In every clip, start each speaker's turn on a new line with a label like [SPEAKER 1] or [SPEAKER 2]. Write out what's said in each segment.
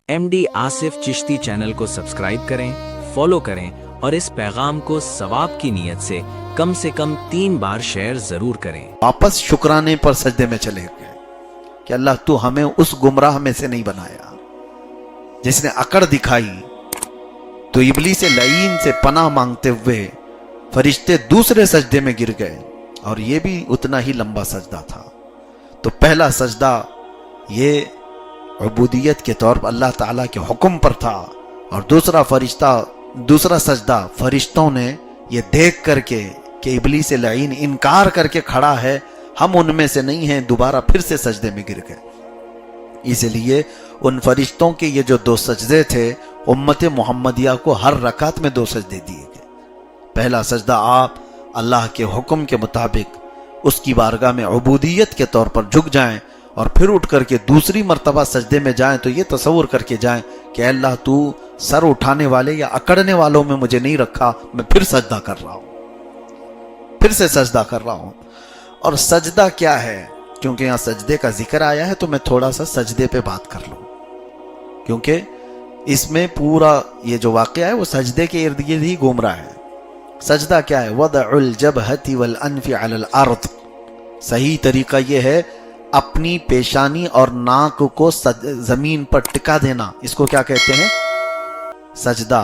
[SPEAKER 1] MD Asif Chishti channel को subscribe करें, follow करें और इस पैगाम को सवाब की नीयत से कम 3 बार शेयर जरूर करें।
[SPEAKER 2] वापस शुक्राने पर सजदे में चले गए कि अल्लाह तू हमें उस गुमराह में से नहीं बनाया जिसने अकड़ दिखाई। तो इब्लीस लईन से पनाह मांगते हुए फरिश्ते दूसरे सजदे में गिर गए और ये भी उतना ही लंबा सजदा था। तो पहला सजदा ये उबूदियत के तौर पर अल्लाह ताला के हुक्म पर था और दूसरा सजदा फरिश्तों ने ये देख करके कि इब्लीस लईन इनकार करके खड़ा है, हम उनमें से नहीं हैं, दोबारा फिर से सजदे में गिर गए। इसलिए उन फरिश्तों के ये जो 2 सजदे थे, उम्मत मुहम्मदिया को हर रकात में 2 सजदे दिए गए। पहला सजदा आप अल्लाह के हुक्म के मुताबिक उसकी बारगाह में उबूदियत के तौर पर झुक जाएं और फिर उठ करके दूसरी मर्तबा सजदे में जाएं तो ये तसव्वुर करके जाएं कि अल्लाह तू सर उठाने वाले या अकड़ने वालों में मुझे नहीं रखा, मैं फिर सजदा कर रहा हूं, फिर से सजदा कर रहा हूं। और सजदा क्या है, क्योंकि यहां सजदे का जिक्र आया है तो मैं थोड़ा सा सजदे पे बात कर लूं, क्योंकि इसमें पूरा ये जो वाक़या है वो सजदे के इर्द गिर्द ही घूम रहा है। सजदा क्या है? वदउल जबहति वल अनफि अलल अर्द। सही तरीका ये है अपनी पेशानी और नाक को जमीन पर टिका देना। इसको क्या कहते हैं? सजदा।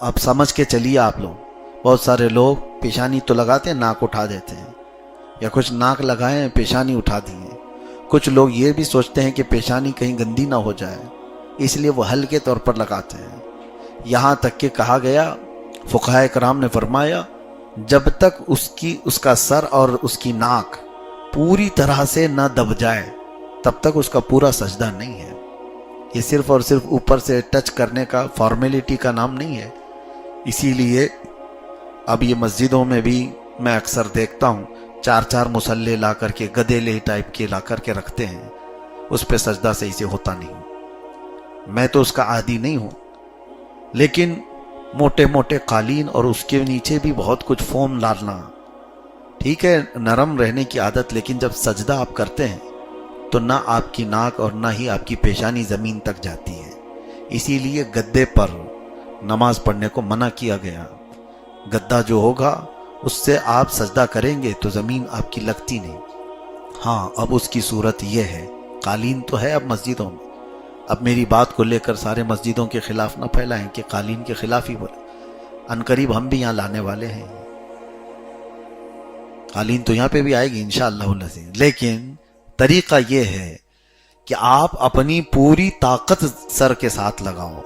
[SPEAKER 2] अब समझ के चलिए आप लोग, बहुत सारे लोग पेशानी तो लगाते हैं, नाक उठा देते हैं, या कुछ नाक लगाए पेशानी उठा दिए। कुछ लोग ये भी सोचते हैं कि पेशानी कहीं गंदी ना हो जाए, इसलिए वो हल्के तौर पर लगाते हैं। यहां तक कि कहा गया, फुक़हा कराम ने फरमाया, जब तक उसका सर और उसकी नाक पूरी तरह से न दब जाए तब तक उसका पूरा सजदा नहीं है। ये सिर्फ और सिर्फ ऊपर से टच करने का फॉर्मेलिटी का नाम नहीं है। इसीलिए अब ये मस्जिदों में भी मैं अक्सर देखता हूँ 4-4 मुसल्ले ला करके, गदेले टाइप के ला करके रखते हैं, उस पर सजदा सही से होता नहीं। मैं तो उसका आदी नहीं हूँ, लेकिन मोटे मोटे कालीन और उसके नीचे भी बहुत कुछ फोम डालना, ठीक है, नरम रहने की आदत, लेकिन जब सजदा आप करते हैं तो ना आपकी नाक और ना ही आपकी पेशानी जमीन तक जाती है। इसीलिए गद्दे पर नमाज पढ़ने को मना किया गया। गद्दा जो होगा उससे आप सजदा करेंगे तो जमीन आपकी लगती नहीं। हाँ, अब उसकी सूरत यह है, कालीन तो है अब मस्जिदों में। अब मेरी बात को लेकर सारे मस्जिदों के खिलाफ ना फैलाएं कि कालीन के खिलाफ ही बोले। अनकरीब हम भी यहाँ लाने वाले हैं, कालीन तो यहाँ पे भी आएगी इंशाअल्लाह। लेकिन तरीका ये है कि आप अपनी पूरी ताकत सर के साथ लगाओ,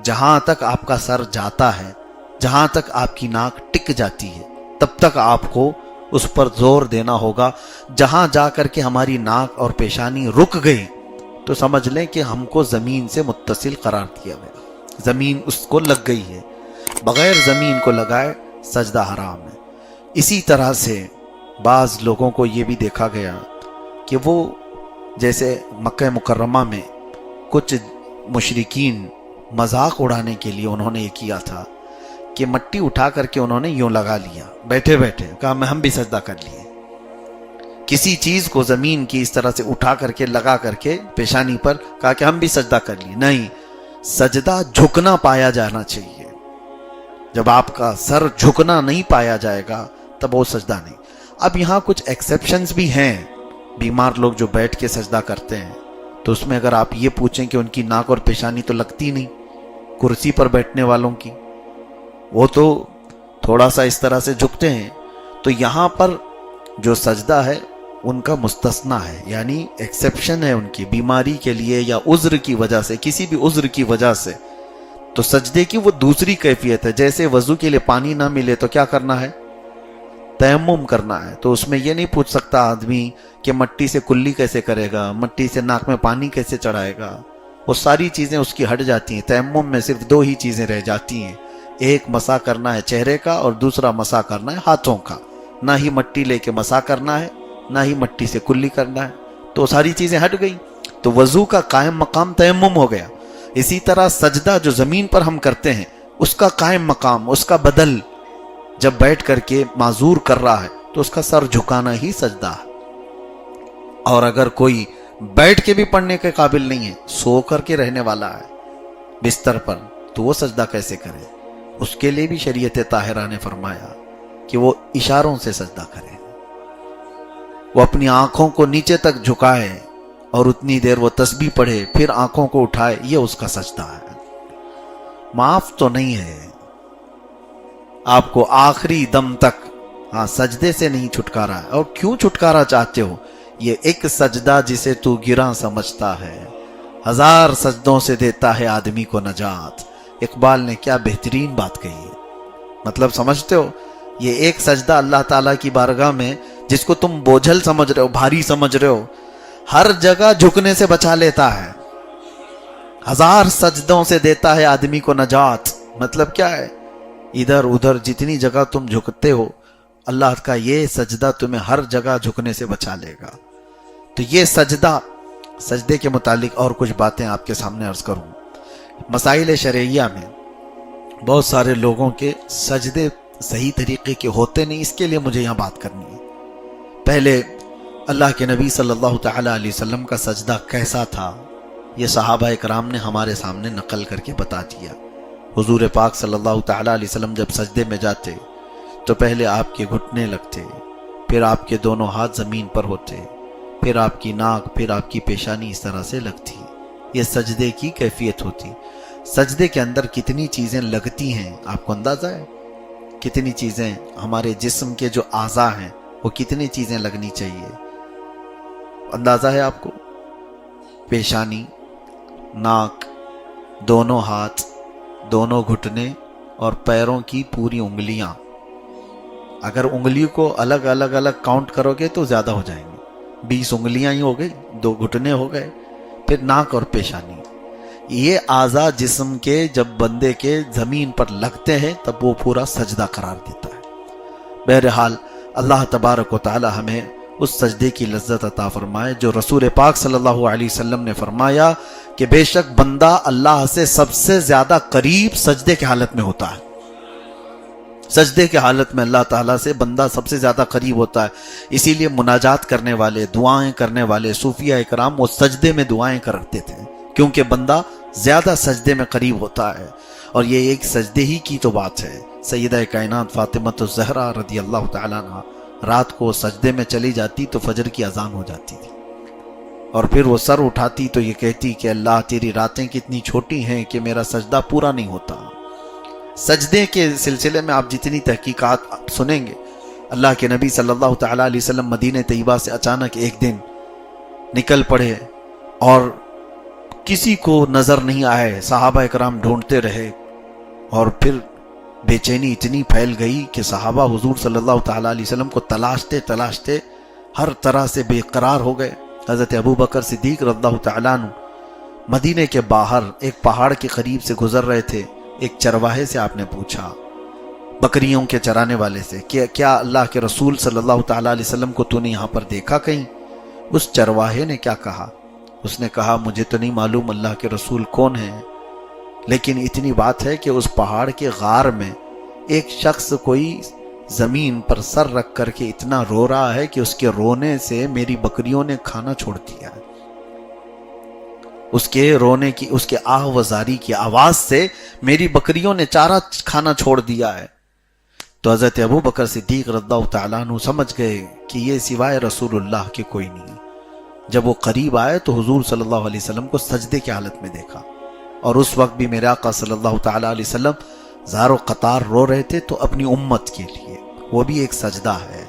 [SPEAKER 2] जहां तक आपका सर जाता है, जहां तक आपकी नाक टिक जाती है, तब तक आपको उस पर जोर देना होगा। जहां जाकर के हमारी नाक और पेशानी रुक गई तो समझ लें कि हमको जमीन से मुत्तसिल करार दिया गया, जमीन उसको लग गई है। बगैर जमीन को लगाए सजदा हराम है। इसी तरह से बाज लोगों को ये भी देखा गया कि वो जैसे मक्का मुकर्रमा में कुछ मुशरिकीन मजाक उड़ाने के लिए उन्होंने ये किया था कि मट्टी उठा करके उन्होंने यूं लगा लिया, बैठे बैठे कहा मैं हम भी सजदा कर लिए। किसी चीज को जमीन की इस तरह से उठा करके लगा करके पेशानी पर कहा कि हम भी सजदा कर लिए। नहीं, सजदा झुकना पाया जाना चाहिए। जब आपका सर झुकना नहीं पाया जाएगा तब वो सजदा नहीं। अब यहाँ कुछ एक्सेप्शंस भी हैं। बीमार लोग जो बैठ के सजदा करते हैं तो उसमें अगर आप ये पूछें कि उनकी नाक और पेशानी तो लगती नहीं, कुर्सी पर बैठने वालों की वो तो थोड़ा सा इस तरह से झुकते हैं, तो यहाँ पर जो सजदा है उनका मुस्तस्ना है, यानी एक्सेप्शन है उनकी बीमारी के लिए या उज्र की वजह से, किसी भी उज्र की वजह से। तो सजदे की वो दूसरी कैफियत है। जैसे वजू के लिए पानी ना मिले तो क्या करना है? तयम्मुम करना है। तो उसमें ये नहीं पूछ सकता आदमी कि मट्टी से कुल्ली कैसे करेगा, मट्टी से नाक में पानी कैसे चढ़ाएगा। वो सारी चीजें उसकी हट जाती हैं। तयम्मुम में सिर्फ 2 ही चीजें रह जाती हैं, एक मसा करना है चेहरे का और दूसरा मसा करना है हाथों का। ना ही मट्टी लेके मसा करना है, ना ही मट्टी से कुल्ली करना है। तो सारी चीजें हट गई, तो वजू का कायम मकाम तयम्मुम हो गया। इसी तरह सजदा जो जमीन पर हम करते हैं उसका कायम मकाम, उसका बदल जब बैठ करके माजूर कर रहा है तो उसका सर झुकाना ही सजदा है। और अगर कोई बैठ के भी पढ़ने के काबिल नहीं है, सो करके रहने वाला है, बिस्तर पर, तो वो सजदा कैसे करे? उसके लिए भी शरीयत ताहिरा ने फरमाया कि वो इशारों से सजदा करे, वो अपनी आंखों को नीचे तक झुकाए और उतनी देर वो तस्बीह पढ़े, फिर आंखों को उठाए, ये उसका सजदा है। माफ तो नहीं है, आपको आखिरी दम तक सजदे से नहीं छुटकारा है। और क्यों छुटकारा चाहते हो? ये एक सजदा जिसे तू गिरा समझता है, 1000 सजदों से देता है आदमी को नजात। इकबाल ने क्या बेहतरीन बात कही है। मतलब समझते हो, ये एक सजदा अल्लाह ताला की बारगाह में, जिसको तुम बोझल समझ रहे हो, भारी समझ रहे हो, हर जगह झुकने से बचा लेता है। 1000 सजदों से देता है आदमी को नजात। मतलब क्या है? इधर उधर जितनी जगह तुम झुकते हो, अल्लाह का ये सजदा तुम्हें हर जगह झुकने से बचा लेगा। तो ये सजदा, सजदे के मुतालिक और कुछ बातें आपके सामने अर्ज करूं। मसाइल शरइया में बहुत सारे लोगों के सजदे सही तरीके के होते नहीं, इसके लिए मुझे यहाँ बात करनी है। पहले अल्लाह के नबी सल्लल्लाहु तआला अलैहि वसल्लम का सजदा कैसा था, ये सहाबा इकराम ने हमारे सामने नकल करके बता दिया। हुजूर पाक सल्लल्लाहु तआला अलैहि वसल्लम जब सजदे में जाते तो पहले आपके घुटने लगते, फिर आपके दोनों हाथ जमीन पर होते, फिर आपकी नाक, फिर आपकी पेशानी इस तरह से लगती। ये सजदे की कैफियत होती। सजदे के अंदर कितनी चीजें लगती हैं, आपको अंदाजा है? कितनी चीजें, हमारे जिस्म के जो आज़ा हैं वो कितनी चीजें लगनी चाहिए, अंदाजा है आपको? पेशानी, नाक, दोनों हाथ, दोनों घुटने और पैरों की पूरी उंगलियां। अगर उंगली को अलग अलग अलग काउंट करोगे तो ज्यादा हो जाएंगे, 20 उंगलियां ही हो गई, 2 घुटने हो गए, फिर नाक और पेशानी। ये आज़ा जिस्म के जब बंदे के जमीन पर लगते हैं तब वो पूरा सजदा करार देता है। बहरहाल अल्लाह तबारक व तआला हमें उस सजदे की लज्जत अता फरमाए जो रसूल पाक सल्लल्लाहु अलैहि वसल्लम ने फरमाया कि बेशक बंदा अल्लाह से सबसे ज्यादा करीब सजदे की हालत में होता है। सजदे की हालत में अल्लाह ताला से बंदा सबसे ज्यादा करीब होता है। इसीलिए मुनाजात करने वाले, दुआएं करने वाले सूफिया इकराम वो सजदे में दुआएं करते थे, क्योंकि बंदा ज्यादा सजदे में करीब होता है। और ये एक सजदे ही की तो बात है। सैयदा कायनात फातिमा ज़हरा रदी अल्लाह तआला अन्हा रात को सजदे में चली जाती तो फजर की अजान हो जाती थी, और फिर वो सर उठाती तो ये कहती कि अल्लाह तेरी रातें कितनी छोटी हैं कि मेरा सजदा पूरा नहीं होता। सजदे के सिलसिले में आप जितनी तहकीकात आप सुनेंगे, अल्लाह के नबी सल्लल्लाहु तआला अलैहि वसल्लम मदीने तैयबा से अचानक एक दिन निकल पड़े और किसी को नजर नहीं आए। सहाबा इकराम ढूंढते रहे और फिर बेचैनी इतनी फैल गई कि सहाबा हुजूर सल्लल्लाहु तआला अलैहि वसल्लम को तलाशते तलाशते हर तरह से बेकरार हो गए। हजरत अबू बकर सिद्दीक रज़ियल्लाहु तआला अन्हु मदीने के बाहर एक पहाड़ के करीब से गुजर रहे थे। एक चरवाहे से आपने पूछा, बकरियों के चराने वाले से, कि क्या अल्लाह के रसूल सल्लल्लाहु तआला अलैहि वसल्लम को तूने यहाँ पर देखा कहीं? उस चरवाहे ने क्या कहा? उसने कहा, मुझे तो नहीं मालूम अल्लाह के रसूल कौन है, लेकिन इतनी बात है कि उस पहाड़ के गार में एक शख्स कोई जमीन पर सर रख करके इतना रो रहा है कि उसके रोने से मेरी बकरियों ने खाना छोड़ दिया है। उसके रोने की, उसके आह वजारी की आवाज से मेरी बकरियों ने चारा खाना छोड़ दिया है। तो हजरत अबू बकर सिद्दीक रज़ियल्लाहु तआला अन्हु समझ गए कि ये सिवाय रसूलुल्लाह के कोई नहीं। जब वो करीब आए तो हुजूर सल्लल्लाहु अलैहि वसल्लम को सजदे की हालत में देखा, और उस वक्त भी मेरे आका सल्लल्लाहु तआला अलैहि वसल्लम ज़ारो कतार रो रहे थे, तो अपनी उम्मत के लिए वो भी एक सजदा है।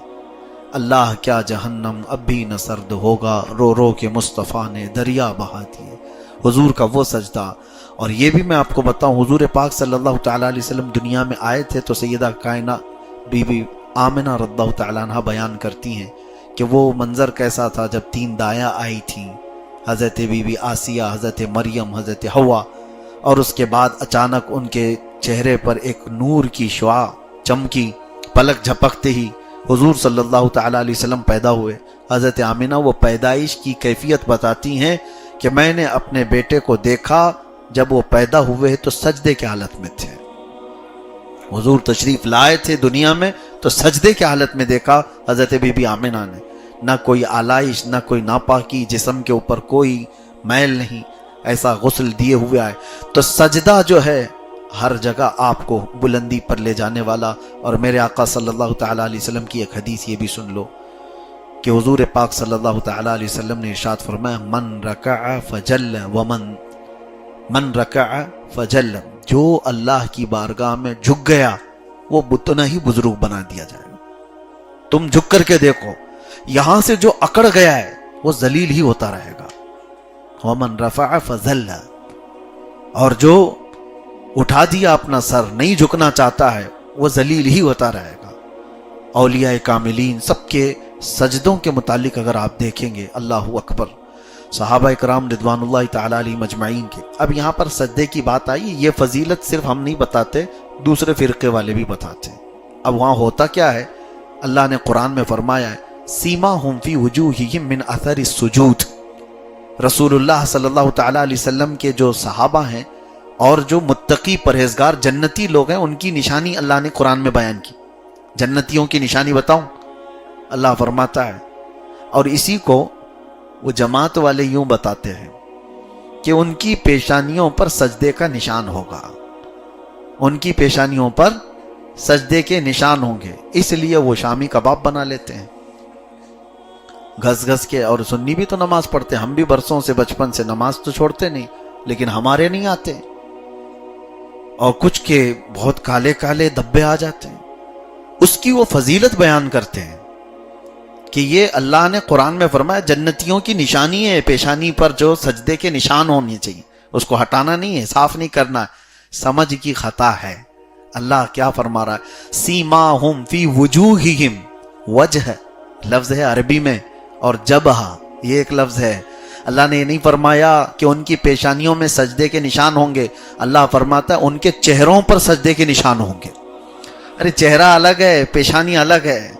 [SPEAKER 2] अल्लाह क्या जहन्नम अब भी न सर्द होगा, रो रो के मुस्तफ़ा ने दरिया बहा दिए। हुजूर का वो सजदा। और ये भी मैं आपको बताऊं, हुजूर पाक सल्लल्लाहु तआला अलैहि वसल्लम दुनिया में आए थे तो सैयदा कायना बीबी आमिना रज़ियल्लाहु तआला अन्हा बयान करती हैं कि वो मंजर कैसा था जब 3 दाया आई थी, हज़रत बीबी आसिया, हज़रत मरियम, हज़रत हवा, और उसके बाद अचानक उनके चेहरे पर एक नूर की शुआ चमकी, पलक झपकते ही हुजूर सल्लल्लाहु तआला अलैहि वसल्लम पैदा हुए। हज़रत आमिना वो पैदाइश की कैफियत बताती हैं कि मैंने अपने बेटे को देखा जब वो पैदा हुए तो सजदे की हालत में थे। हुजूर तशरीफ लाए थे दुनिया में तो सजदे की हालत में देखा हज़रत बीबी आमिना ने। ना कोई आलाइश, ना कोई नापाकी, जिस्म के ऊपर कोई मैल नहीं। ایسا غسل دیے ہوئے آئے. تو سجدہ جو ہے ہر جگہ آپ کو بلندی پر لے جانے والا. اور میرے آقا صلی اللہ تعالیٰ علیہ وسلم کی ایک حدیث یہ بھی سن لو کہ حضور پاک صلی اللہ تعالیٰ علیہ وسلم نے ارشاد فرمایا من رکع فجل من رکع فجل, جو اللہ کی بارگاہ میں جھک گیا وہ اتنا ہی بزرگ بنا دیا جائے گا. تم جھک کر کے دیکھو, یہاں سے جو اکڑ گیا ہے وہ ذلیل ہی ہوتا رہے گا. ومن رفع فذل, اور جو اٹھا دیا اپنا سر, نہیں جھکنا چاہتا ہے, وہ ذلیل ہی ہوتا رہے گا. اولیاء کاملین سب کے سجدوں کے متعلق اگر آپ دیکھیں گے, اللہ اکبر, صحابہ کرام رضوان اللہ تعالی علیہ مجمعین کے. اب یہاں پر سجدے کی بات آئی, یہ فضیلت صرف ہم نہیں بتاتے, دوسرے فرقے والے بھی بتاتے. اب وہاں ہوتا کیا ہے, اللہ نے قرآن میں فرمایا ہے سیماہم فی وجوہہم من اثر السجود. رسول اللہ صلی اللہ تعالی علیہ وسلم کے جو صحابہ ہیں اور جو متقی پرہیزگار جنتی لوگ ہیں, ان کی نشانی اللہ نے قرآن میں بیان کی. جنتیوں کی نشانی بتاؤں, اللہ فرماتا ہے, اور اسی کو وہ جماعت والے یوں بتاتے ہیں کہ ان کی پیشانیوں پر سجدے کا نشان ہوگا, ان کی پیشانیوں پر سجدے کے نشان ہوں گے, اس لیے وہ شامی کباب بنا لیتے ہیں گھس گھس کے. اور سنی بھی تو نماز پڑھتے, ہم بھی برسوں سے بچپن سے نماز تو چھوڑتے نہیں, لیکن ہمارے نہیں آتے, اور کچھ کے بہت کالے کالے دھبے آ جاتے ہیں. اس کی وہ فضیلت بیان کرتے ہیں کہ یہ اللہ نے قرآن میں فرمایا جنتیوں کی نشانی ہے, پیشانی پر جو سجدے کے نشان ہونے چاہیے, اس کو ہٹانا نہیں ہے, صاف نہیں کرنا ہے. سمجھ کی خطا ہے. اللہ کیا فرما رہا ہے, سیماہم فی وجوہہم, وجہ لفظ ہے عربی میں, اور جبہ یہ ایک لفظ ہے. اللہ نے یہ نہیں فرمایا کہ ان کی پیشانیوں میں سجدے کے نشان ہوں گے, اللہ فرماتا ہے ان کے چہروں پر سجدے کے نشان ہوں گے. ارے چہرہ الگ ہے, پیشانی الگ ہے.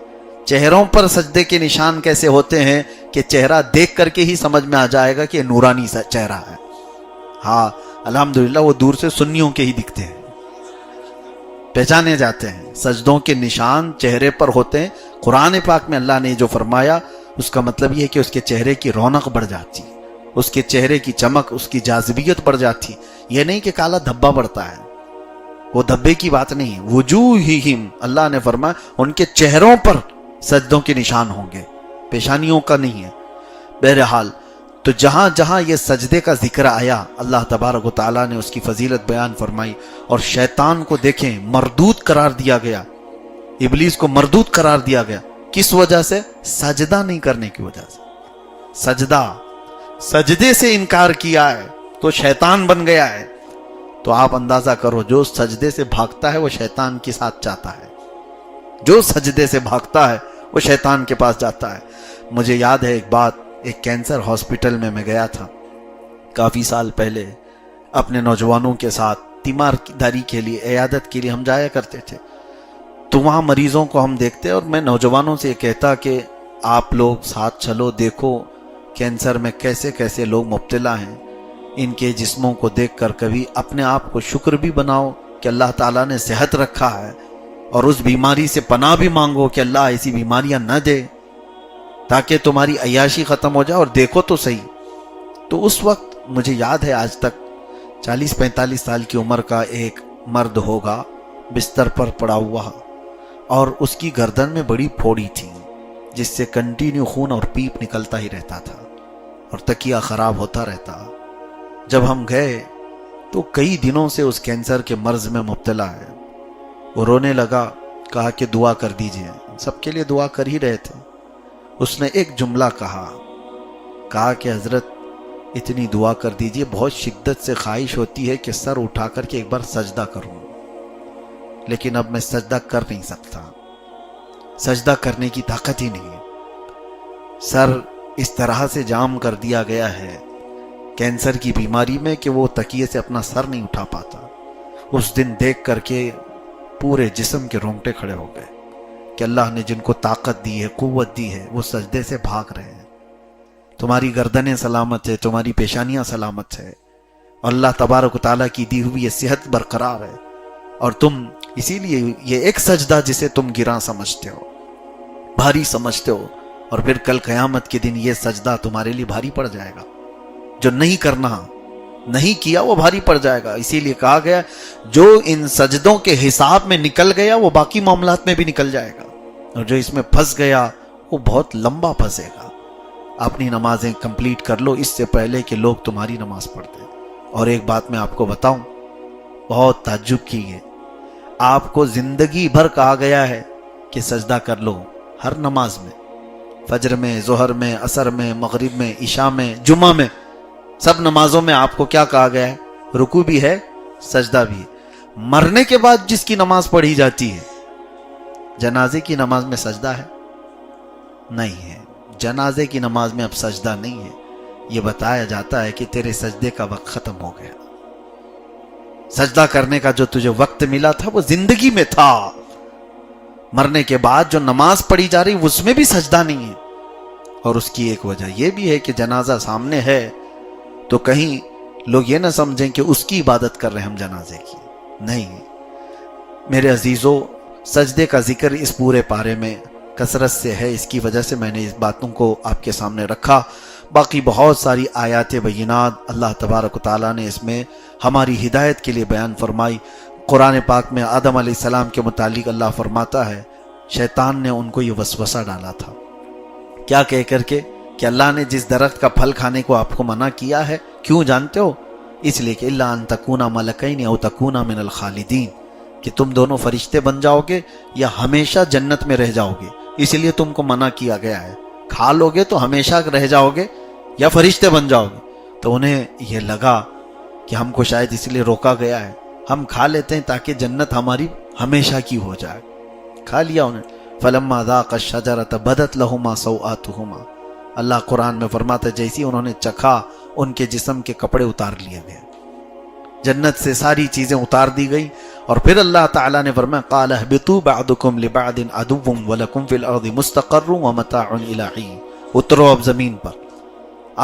[SPEAKER 2] چہروں پر سجدے کے نشان کیسے ہوتے ہیں کہ چہرہ دیکھ کر کے ہی سمجھ میں آ جائے گا کہ نورانی سا چہرہ ہے. ہاں الحمدللہ وہ دور سے سنیوں کے ہی دکھتے ہیں, پہچانے جاتے ہیں. سجدوں کے نشان چہرے پر ہوتے ہیں. قرآن پاک میں اللہ نے جو فرمایا اس کا مطلب یہ ہے کہ اس کے چہرے کی رونق بڑھ جاتی, اس کے چہرے کی چمک, اس کی جاذبیت بڑھ جاتی. یہ نہیں کہ کالا دھبا بڑھتا ہے, وہ دھبے کی بات نہیں. وجوہہم, اللہ نے فرمایا ان کے چہروں پر سجدوں کے نشان ہوں گے, پیشانیوں کا نہیں ہے. بہرحال تو جہاں جہاں یہ سجدے کا ذکر آیا, اللہ تبارک و تعالیٰ نے اس کی فضیلت بیان فرمائی. اور شیطان کو دیکھیں مردود قرار دیا گیا, ابلیس کو مردود قرار دیا گیا. کس وجہ سے؟ سجدہ نہیں کرنے کی وجہ سے. سجدے سے انکار کیا ہے تو شیطان بن گیا ہے. تو آپ اندازہ کرو, جو سجدے سے بھاگتا ہے وہ شیطان کے ساتھ جاتا ہے, جو سجدے سے بھاگتا ہے وہ شیطان کے پاس جاتا ہے. مجھے یاد ہے ایک بات, ایک کینسر ہاسپٹل میں گیا تھا کافی سال پہلے, اپنے نوجوانوں کے ساتھ تیمارداری کے لیے, عیادت کے لیے ہم جایا کرتے تھے. تو وہاں مریضوں کو ہم دیکھتے, اور میں نوجوانوں سے یہ کہتا کہ آپ لوگ ساتھ چلو, دیکھو کینسر میں کیسے کیسے لوگ مبتلا ہیں. ان کے جسموں کو دیکھ کر کبھی اپنے آپ کو شکر بھی بناؤ کہ اللہ تعالیٰ نے صحت رکھا ہے, اور اس بیماری سے پناہ بھی مانگو کہ اللہ ایسی بیماریاں نہ دے تاکہ تمہاری عیاشی ختم ہو جائے. اور دیکھو تو صحیح. تو اس وقت مجھے یاد ہے آج تک 40-45 سال کی عمر کا ایک مرد ہوگا, بستر پر پڑا ہوا, اور اس کی گردن میں بڑی پھوڑی تھی جس سے کنٹینیو خون اور پیپ نکلتا ہی رہتا تھا, اور تکیہ خراب ہوتا رہتا. جب ہم گئے تو کئی دنوں سے اس کینسر کے مرض میں مبتلا ہے. وہ رونے لگا, کہا کہ دعا کر دیجئے. سب کے لیے دعا کر ہی رہے تھے. اس نے ایک جملہ کہا کہ حضرت اتنی دعا کر دیجئے, بہت شدت سے خواہش ہوتی ہے کہ سر اٹھا کر کے ایک بار سجدہ کروں, لیکن اب میں سجدہ کر نہیں سکتا, سجدہ کرنے کی طاقت ہی نہیں ہے. سر اس طرح سے جام کر دیا گیا ہے کینسر کی بیماری میں کہ وہ تکیے سے اپنا سر نہیں اٹھا پاتا. اس دن دیکھ کر کے پورے جسم کے رونگٹے کھڑے ہو گئے کہ اللہ نے جن کو طاقت دی ہے, قوت دی ہے, وہ سجدے سے بھاگ رہے ہیں. تمہاری گردنیں سلامت ہے, تمہاری پیشانیاں سلامت ہے, اور اللہ تبارک و تعالیٰ کی دی ہوئی یہ صحت برقرار ہے, اور تم اسی لیے یہ ایک سجدہ جسے تم گراں سمجھتے ہو, بھاری سمجھتے ہو, اور پھر کل قیامت کے دن یہ سجدہ تمہارے لیے بھاری پڑ جائے گا. جو نہیں کرنا نہیں کیا وہ بھاری پڑ جائے گا. اسی لیے کہا گیا جو ان سجدوں کے حساب میں نکل گیا وہ باقی معاملات میں بھی نکل جائے گا, اور جو اس میں پھنس گیا وہ بہت لمبا پھنسے گا. اپنی نمازیں کمپلیٹ کر لو اس سے پہلے کہ لوگ تمہاری نماز پڑھتے. اور ایک بات میں آپ کو بتاؤں, بہت تعجب کی ہے, آپ کو زندگی بھر کہا گیا ہے کہ سجدہ کر لو ہر نماز میں, فجر میں, ظہر میں, عصر میں, مغرب میں, عشاء میں, جمعہ میں, سب نمازوں میں آپ کو کیا کہا گیا ہے؟ رکوع بھی ہے, سجدہ بھی ہے. مرنے کے بعد جس کی نماز پڑھی جاتی ہے, جنازے کی نماز میں سجدہ ہے؟ نہیں ہے. جنازے کی نماز میں اب سجدہ نہیں ہے. یہ بتایا جاتا ہے کہ تیرے سجدے کا وقت ختم ہو گیا. سجدہ کرنے کا جو تجھے وقت ملا تھا وہ زندگی میں تھا. مرنے کے بعد جو نماز پڑھی جا رہی اس میں بھی سجدہ نہیں ہے. اور اس کی ایک وجہ یہ بھی ہے کہ جنازہ سامنے ہے تو کہیں لوگ یہ نہ سمجھیں کہ اس کی عبادت کر رہے ہیں ہم جنازے کی. نہیں میرے عزیزو, سجدے کا ذکر اس پورے پارے میں کثرت سے ہے, اس کی وجہ سے میں نے اس باتوں کو آپ کے سامنے رکھا. باقی بہت ساری آیات بینات اللہ تبارک و تعالیٰ نے اس میں ہماری ہدایت کے لیے بیان فرمائی. قرآن پاک میں آدم علیہ السلام کے متعلق اللہ فرماتا ہے شیطان نے ان کو یہ وسوسہ ڈالا تھا, کیا کہہ کر کے کہ اللہ نے جس درخت کا پھل کھانے کو آپ کو منع کیا ہے, کیوں جانتے ہو؟ اس لیے کہ الا ان تکونا ملکین او تکونا من الخالدین, کہ تم دونوں فرشتے بن جاؤ گے یا ہمیشہ جنت میں رہ جاؤ گے, اس لیے تم کو منع کیا گیا ہے. کھا لو گے تو ہمیشہ رہ جاؤ گے یا فرشتے بن جاؤ گے. تو انہیں یہ لگا کہ ہم کو شاید اس لیے روکا گیا ہے, ہم کھا لیتے ہیں تاکہ جنت ہماری ہمیشہ کی ہو جائے. کھا لیا انہیں. فلما ذاقا الشجرۃ بدت لہما سوآتہما, اللہ قرآن میں فرماتا ہے جیسی انہوں نے چکھا ان کے جسم کے کپڑے اتار لیے گئے, جنت سے ساری چیزیں اتار دی گئی. اور پھر اللہ تعالیٰ نے فرمایا قال اہبطوا بعضکم لبعض عدو ولکم فی الارض مستقر ومتاع الی حین, اترو اب زمین پر.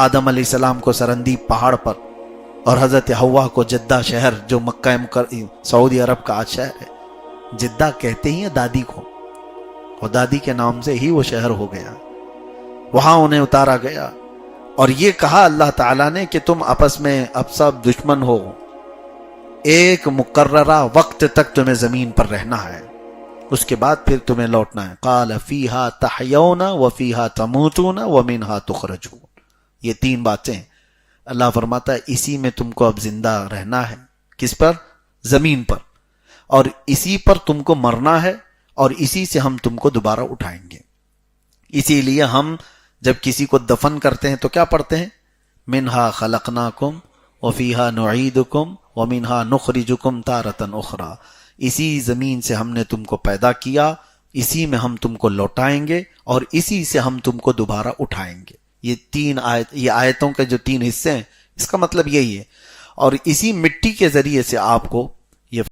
[SPEAKER 2] آدم علیہ السلام کو سرندیب پہاڑ پر, اور حضرت حوا کو جدہ شہر جو مکہ سعودی عرب کا آج شہر ہے, جدہ کہتے ہی ہیں دادی کو, اور دادی کے نام سے ہی وہ شہر ہو گیا. وہاں انہیں اتارا گیا اور یہ کہا اللہ تعالیٰ نے کہ تم آپس میں اب سب دشمن ہو, ایک مقررہ وقت تک تمہیں زمین پر رہنا ہے, اس کے بعد پھر تمہیں لوٹنا ہے. قال فیہا تحیون وفیہا تموتون ومنہا تخرجون, یہ تین باتیں اللہ فرماتا ہے اسی میں تم کو اب زندہ رہنا ہے. کس پر؟ زمین پر. اور اسی پر تم کو مرنا ہے, اور اسی سے ہم تم کو دوبارہ اٹھائیں گے. اسی لیے ہم جب کسی کو دفن کرتے ہیں تو کیا پڑھتے ہیں؟ منہا خلقناکم وفیہا نعیدکم ومنہا نخرجکم تارۃ اخری, اسی زمین سے ہم نے تم کو پیدا کیا, اسی میں ہم تم کو لوٹائیں گے, اور اسی سے ہم تم کو دوبارہ اٹھائیں گے. یہ تین آیت, یہ آیتوں کے جو تین حصے ہیں اس کا مطلب یہی ہے. اور اسی مٹی کے ذریعے سے آپ کو